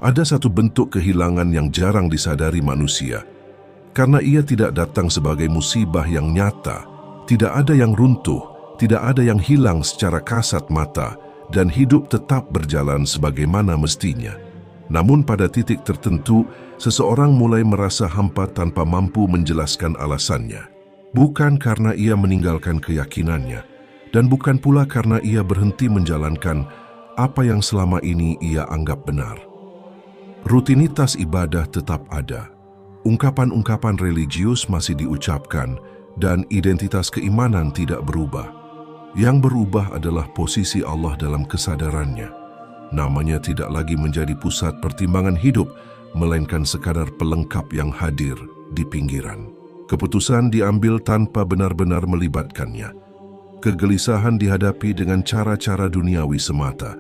Ada satu bentuk kehilangan yang jarang disadari manusia. Karena ia tidak datang sebagai musibah yang nyata, tidak ada yang runtuh, tidak ada yang hilang secara kasat mata, dan hidup tetap berjalan sebagaimana mestinya. Namun pada titik tertentu, seseorang mulai merasa hampa tanpa mampu menjelaskan alasannya. Bukan karena ia meninggalkan keyakinannya, dan bukan pula karena ia berhenti menjalankan apa yang selama ini ia anggap benar. Rutinitas ibadah tetap ada, ungkapan-ungkapan religius masih diucapkan, dan identitas keimanan tidak berubah. Yang berubah adalah posisi Allah dalam kesadarannya. Namanya tidak lagi menjadi pusat pertimbangan hidup, melainkan sekadar pelengkap yang hadir di pinggiran. Keputusan diambil tanpa benar-benar melibatkannya. Kegelisahan dihadapi dengan cara-cara duniawi semata.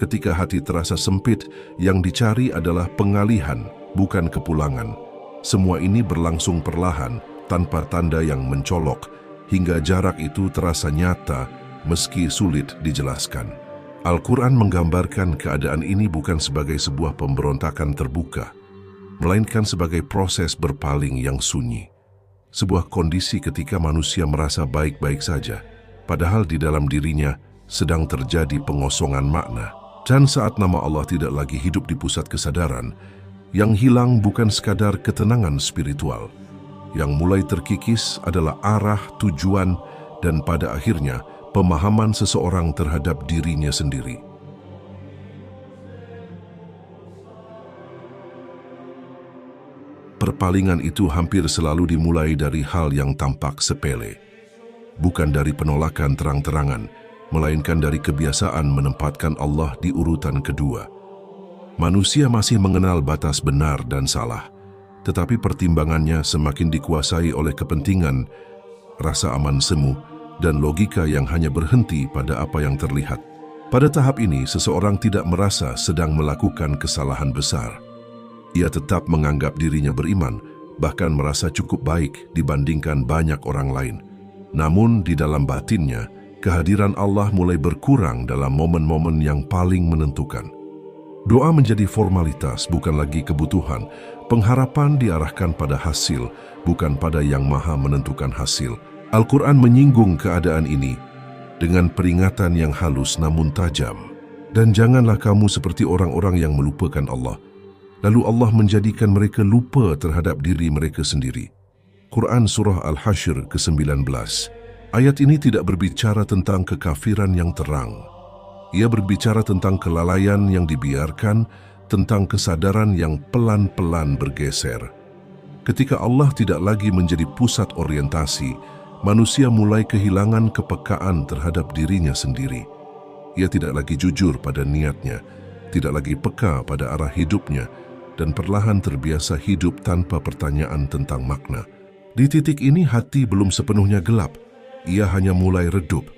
Ketika hati terasa sempit, yang dicari adalah pengalihan, bukan kepulangan. Semua ini berlangsung perlahan, tanpa tanda yang mencolok, hingga jarak itu terasa nyata, meski sulit dijelaskan. Al-Quran menggambarkan keadaan ini bukan sebagai sebuah pemberontakan terbuka, melainkan sebagai proses berpaling yang sunyi. Sebuah kondisi ketika manusia merasa baik-baik saja, padahal di dalam dirinya sedang terjadi pengosongan makna. Dan saat nama Allah tidak lagi hidup di pusat kesadaran, yang hilang bukan sekadar ketenangan spiritual. Yang mulai terkikis adalah arah, tujuan, dan pada akhirnya pemahaman seseorang terhadap dirinya sendiri. Perpalingan itu hampir selalu dimulai dari hal yang tampak sepele. Bukan dari penolakan terang-terangan, melainkan dari kebiasaan menempatkan Allah di urutan kedua. Manusia masih mengenal batas benar dan salah, tetapi pertimbangannya semakin dikuasai oleh kepentingan, rasa aman semu, dan logika yang hanya berhenti pada apa yang terlihat. Pada tahap ini, seseorang tidak merasa sedang melakukan kesalahan besar. Ia tetap menganggap dirinya beriman, bahkan merasa cukup baik dibandingkan banyak orang lain. Namun di dalam batinnya, kehadiran Allah mulai berkurang dalam momen-momen yang paling menentukan. Doa menjadi formalitas, bukan lagi kebutuhan. Pengharapan diarahkan pada hasil, bukan pada yang maha menentukan hasil. Al-Quran menyinggung keadaan ini dengan peringatan yang halus namun tajam. Dan janganlah kamu seperti orang-orang yang melupakan Allah, lalu Allah menjadikan mereka lupa terhadap diri mereka sendiri. Quran Surah Al-Hasyr ke-19. Ayat ini tidak berbicara tentang kekafiran yang terang. Ia berbicara tentang kelalaian yang dibiarkan, tentang kesadaran yang pelan-pelan bergeser. Ketika Allah tidak lagi menjadi pusat orientasi, manusia mulai kehilangan kepekaan terhadap dirinya sendiri. Ia tidak lagi jujur pada niatnya, tidak lagi peka pada arah hidupnya, dan perlahan terbiasa hidup tanpa pertanyaan tentang makna. Di titik ini hati belum sepenuhnya gelap, ia hanya mulai redup.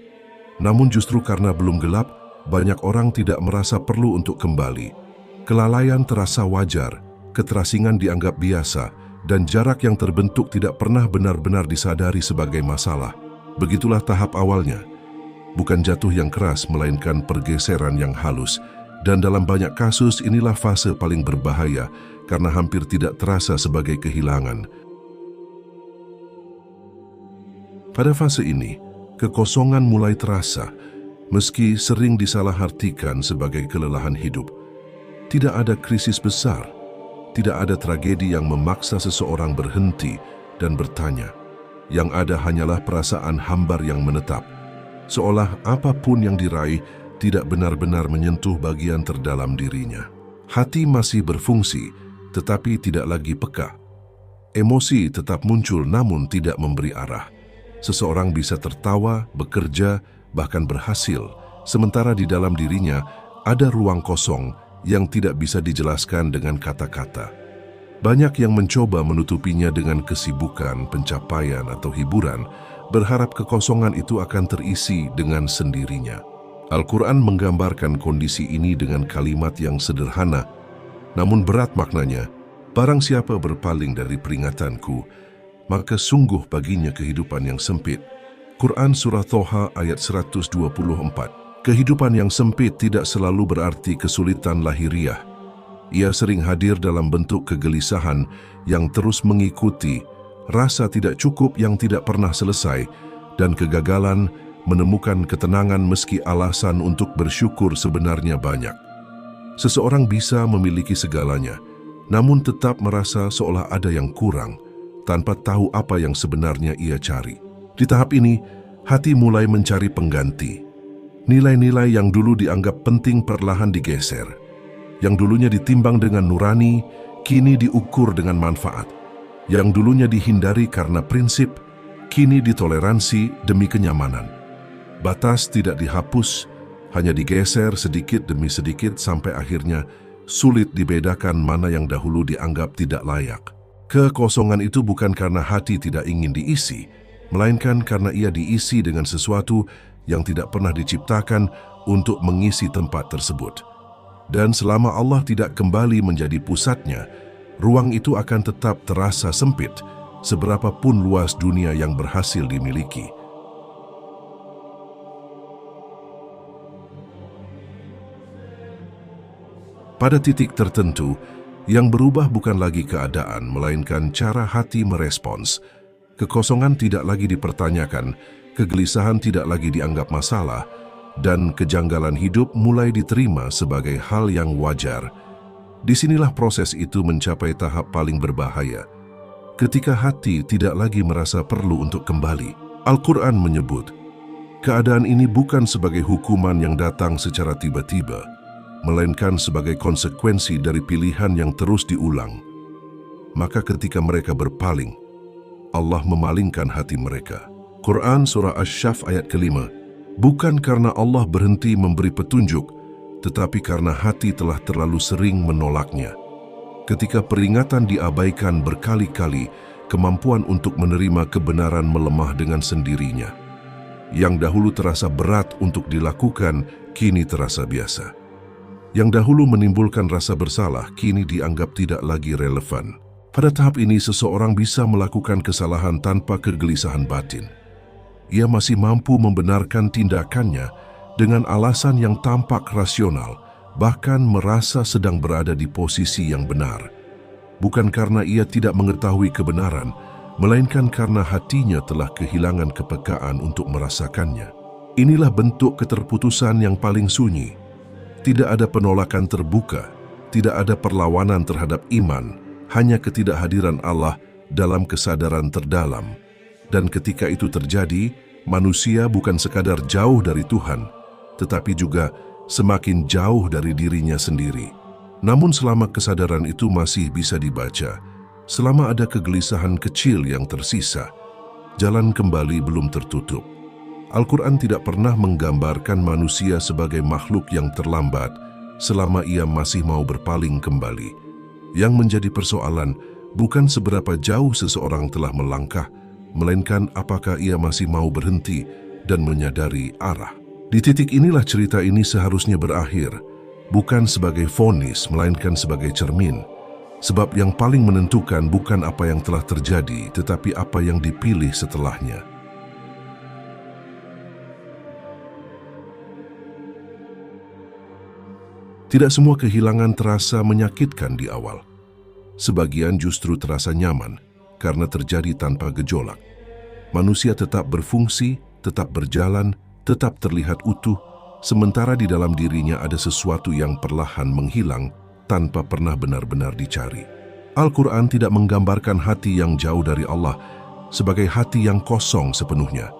Namun justru karena belum gelap, banyak orang tidak merasa perlu untuk kembali. Kelalaian terasa wajar, keterasingan dianggap biasa, dan jarak yang terbentuk tidak pernah benar-benar disadari sebagai masalah. Begitulah tahap awalnya. Bukan jatuh yang keras, melainkan pergeseran yang halus. Dan dalam banyak kasus inilah fase paling berbahaya, karena hampir tidak terasa sebagai kehilangan. Pada fase ini, kekosongan mulai terasa, meski sering disalahartikan sebagai kelelahan hidup. Tidak ada krisis besar, tidak ada tragedi yang memaksa seseorang berhenti dan bertanya. Yang ada hanyalah perasaan hambar yang menetap, seolah apapun yang diraih tidak benar-benar menyentuh bagian terdalam dirinya. Hati masih berfungsi, tetapi tidak lagi peka. Emosi tetap muncul namun tidak memberi arah. Seseorang bisa tertawa, bekerja, bahkan berhasil, sementara di dalam dirinya ada ruang kosong yang tidak bisa dijelaskan dengan kata-kata. Banyak yang mencoba menutupinya dengan kesibukan, pencapaian, atau hiburan, berharap kekosongan itu akan terisi dengan sendirinya. Al-Quran menggambarkan kondisi ini dengan kalimat yang sederhana, namun berat maknanya. Barang siapa berpaling dari peringatanku, maka sungguh baginya kehidupan yang sempit. Quran Surah Toha ayat 124. Kehidupan yang sempit tidak selalu berarti kesulitan lahiriah. Ia sering hadir dalam bentuk kegelisahan yang terus mengikuti, rasa tidak cukup yang tidak pernah selesai, dan kegagalan menemukan ketenangan meski alasan untuk bersyukur sebenarnya banyak. Seseorang bisa memiliki segalanya, namun tetap merasa seolah ada yang kurang, tanpa tahu apa yang sebenarnya ia cari. Di tahap ini, hati mulai mencari pengganti. Nilai-nilai yang dulu dianggap penting perlahan digeser. Yang dulunya ditimbang dengan nurani, kini diukur dengan manfaat. Yang dulunya dihindari karena prinsip, kini ditoleransi demi kenyamanan. Batas tidak dihapus, hanya digeser sedikit demi sedikit sampai akhirnya sulit dibedakan mana yang dahulu dianggap tidak layak. Kekosongan itu bukan karena hati tidak ingin diisi, melainkan karena ia diisi dengan sesuatu yang tidak pernah diciptakan untuk mengisi tempat tersebut. Dan selama Allah tidak kembali menjadi pusatnya, ruang itu akan tetap terasa sempit, seberapapun luas dunia yang berhasil dimiliki. Pada titik tertentu, yang berubah bukan lagi keadaan, melainkan cara hati merespons. Kekosongan tidak lagi dipertanyakan, kegelisahan tidak lagi dianggap masalah, dan kejanggalan hidup mulai diterima sebagai hal yang wajar. Disinilah proses itu mencapai tahap paling berbahaya. Ketika hati tidak lagi merasa perlu untuk kembali. Al-Quran menyebut, keadaan ini bukan sebagai hukuman yang datang secara tiba-tiba, melainkan sebagai konsekuensi dari pilihan yang terus diulang. Maka ketika mereka berpaling, Allah memalingkan hati mereka. Quran Surah Asy-Syaff ayat ke-5. Bukan karena Allah berhenti memberi petunjuk, tetapi karena hati telah terlalu sering menolaknya. Ketika peringatan diabaikan berkali-kali, kemampuan untuk menerima kebenaran melemah dengan sendirinya. Yang dahulu terasa berat untuk dilakukan, kini terasa biasa. Yang dahulu menimbulkan rasa bersalah, kini dianggap tidak lagi relevan. Pada tahap ini, seseorang bisa melakukan kesalahan tanpa kegelisahan batin. Ia masih mampu membenarkan tindakannya dengan alasan yang tampak rasional, bahkan merasa sedang berada di posisi yang benar. Bukan karena ia tidak mengetahui kebenaran, melainkan karena hatinya telah kehilangan kepekaan untuk merasakannya. Inilah bentuk keterputusan yang paling sunyi. Tidak ada penolakan terbuka, tidak ada perlawanan terhadap iman, hanya ketidakhadiran Allah dalam kesadaran terdalam. Dan ketika itu terjadi, manusia bukan sekadar jauh dari Tuhan, tetapi juga semakin jauh dari dirinya sendiri. Namun selama kesadaran itu masih bisa dibaca, selama ada kegelisahan kecil yang tersisa, jalan kembali belum tertutup. Al-Quran tidak pernah menggambarkan manusia sebagai makhluk yang terlambat selama ia masih mau berpaling kembali. Yang menjadi persoalan bukan seberapa jauh seseorang telah melangkah, melainkan apakah ia masih mau berhenti dan menyadari arah. Di titik inilah cerita ini seharusnya berakhir, bukan sebagai vonis, melainkan sebagai cermin. Sebab yang paling menentukan bukan apa yang telah terjadi, tetapi apa yang dipilih setelahnya. Tidak semua kehilangan terasa menyakitkan di awal. Sebagian justru terasa nyaman karena terjadi tanpa gejolak. Manusia tetap berfungsi, tetap berjalan, tetap terlihat utuh, sementara di dalam dirinya ada sesuatu yang perlahan menghilang tanpa pernah benar-benar dicari. Al-Quran tidak menggambarkan hati yang jauh dari Allah sebagai hati yang kosong sepenuhnya,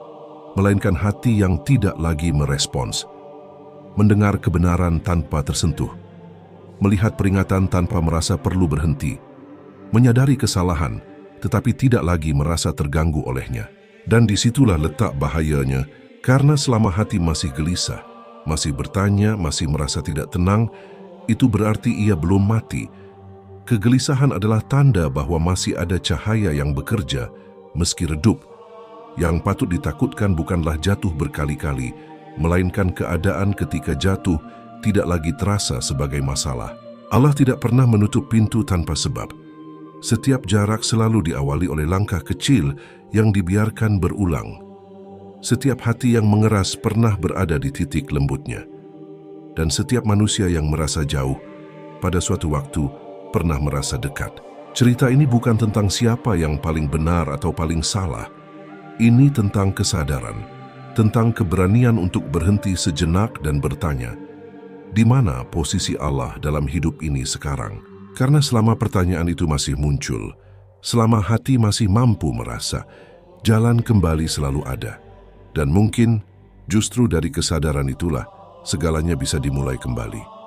melainkan hati yang tidak lagi merespons. Mendengar kebenaran tanpa tersentuh, melihat peringatan tanpa merasa perlu berhenti, menyadari kesalahan tetapi tidak lagi merasa terganggu olehnya. Dan disitulah letak bahayanya, karena selama hati masih gelisah, masih bertanya, masih merasa tidak tenang, itu berarti ia belum mati. Kegelisahan adalah tanda bahwa masih ada cahaya yang bekerja meski redup. Yang patut ditakutkan bukanlah jatuh berkali-kali, melainkan keadaan ketika jatuh tidak lagi terasa sebagai masalah. Allah tidak pernah menutup pintu tanpa sebab. Setiap jarak selalu diawali oleh langkah kecil yang dibiarkan berulang. Setiap hati yang mengeras pernah berada di titik lembutnya. Dan setiap manusia yang merasa jauh pada suatu waktu pernah merasa dekat. Cerita ini bukan tentang siapa yang paling benar atau paling salah. Ini tentang kesadaran, tentang keberanian untuk berhenti sejenak dan bertanya, di mana posisi Allah dalam hidup ini sekarang? Karena selama pertanyaan itu masih muncul, selama hati masih mampu merasa, jalan kembali selalu ada. Dan mungkin justru dari kesadaran itulah segalanya bisa dimulai kembali.